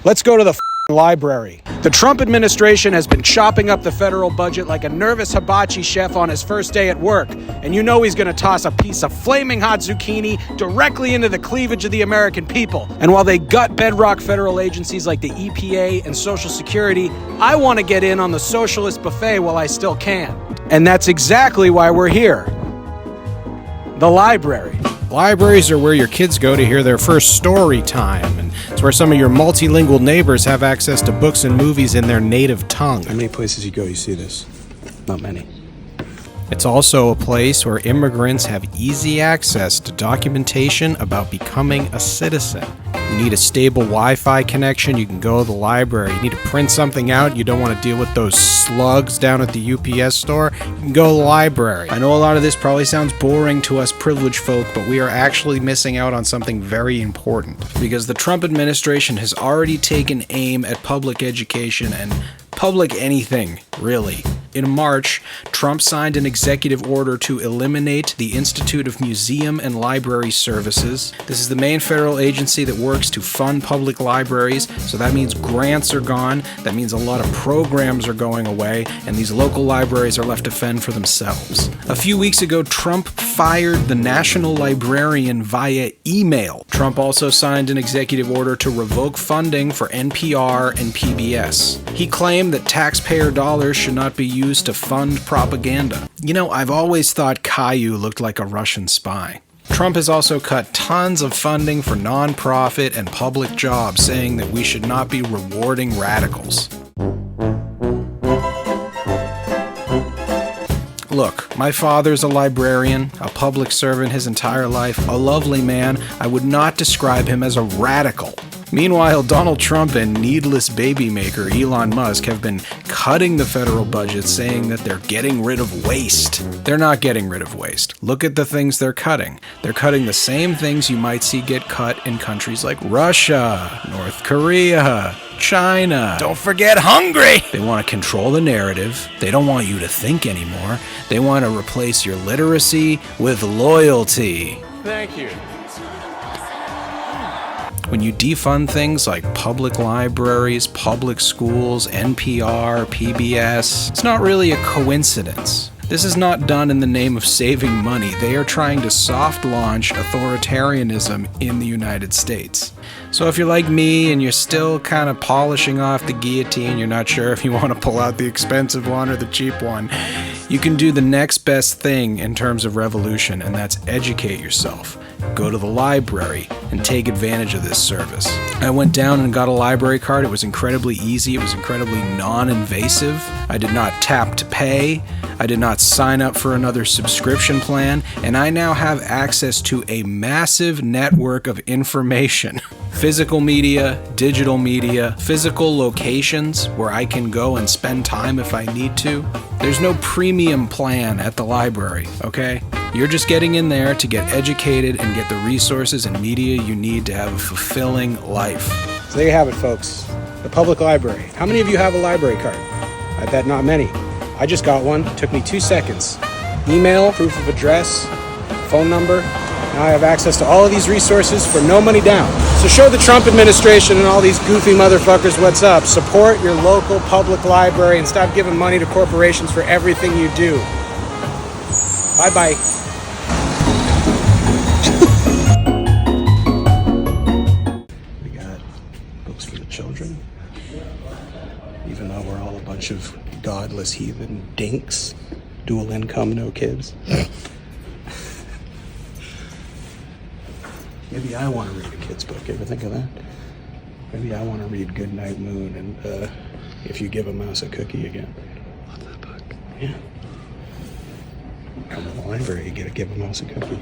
Let's go to the library. The Trump administration has been chopping up the federal budget like a nervous hibachi chef on his first day at work. And you know he's going to toss a piece of flaming hot zucchini directly into the cleavage of the American people. And while they gut bedrock federal agencies like the EPA and Social Security, I want to get in on the socialist buffet while I still can. And that's exactly why we're here. The library. Libraries are where your kids go to hear their first story time, and it's where some of your multilingual neighbors have access to books and movies in their native tongue. How many places you go, you see this? Not many. It's also a place where immigrants have easy access to documentation about becoming a citizen. You need a stable Wi-Fi connection, you can go to the library. You need to print something out, you don't want to deal with those slugs down at the UPS store, you can go to the library. I know a lot of this probably sounds boring to us privileged folk, but we are actually missing out on something very important. Because the Trump administration has already taken aim at public education and public anything, really. In March, Trump signed an executive order to eliminate the Institute of Museum and Library Services. This is the main federal agency that works to fund public libraries, so that means grants are gone, that means a lot of programs are going away, and these local libraries are left to fend for themselves. A few weeks ago, Trump fired the national librarian via email. Trump also signed an executive order to revoke funding for NPR and PBS. He claimed that taxpayer dollars should not be used to fund propaganda. You know, I've always thought Caillou looked like a Russian spy. Trump has also cut tons of funding for nonprofit and public jobs, saying that we should not be rewarding radicals. Look, my father's a librarian, a public servant his entire life, a lovely man. I would not describe him as a radical. Meanwhile, Donald Trump and needless baby maker Elon Musk have been cutting the federal budget, saying that they're getting rid of waste. They're not getting rid of waste. Look at the things they're cutting. They're cutting the same things you might see get cut in countries like Russia, North Korea, China. Don't forget Hungary! They want to control the narrative. They don't want you to think anymore. They want to replace your literacy with loyalty. Thank you. When you defund things like public libraries, public schools, NPR, PBS, it's not really a coincidence. This is not done in the name of saving money. They are trying to soft launch authoritarianism in the United States. So if you're like me and you're still kind of polishing off the guillotine, you're not sure if you want to pull out the expensive one or the cheap one, you can do the next best thing in terms of revolution, and that's educate yourself. Go to the library and take advantage of this service. I went down and got a library card. It was incredibly easy. It was incredibly non-invasive. I did not tap to pay. I did not sign up for another subscription plan, and I now have access to a massive network of information. Physical media, digital media, physical locations where I can go and spend time if I need to. There's no premium plan at the library, okay? You're just getting in there to get educated and get the resources and media you need to have a fulfilling life. So there you have it, folks. The public library. How many of you have a library card? I bet not many. I just got one. It took me 2 seconds. Email, proof of address, phone number. Now I have access to all of these resources for no money down. So show the Trump administration and all these goofy motherfuckers what's up. Support your local public library and stop giving money to corporations for everything you do. Bye-bye. We got books for the children. Even though we're all a bunch of godless heathen dinks. Dual income, no kids. Maybe I want to read a kid's book. Ever think of that? Maybe I want to read Goodnight Moon and If You Give a Mouse a Cookie Again. Love that book. Yeah. Come to the library, you gotta give a mouse a cookie.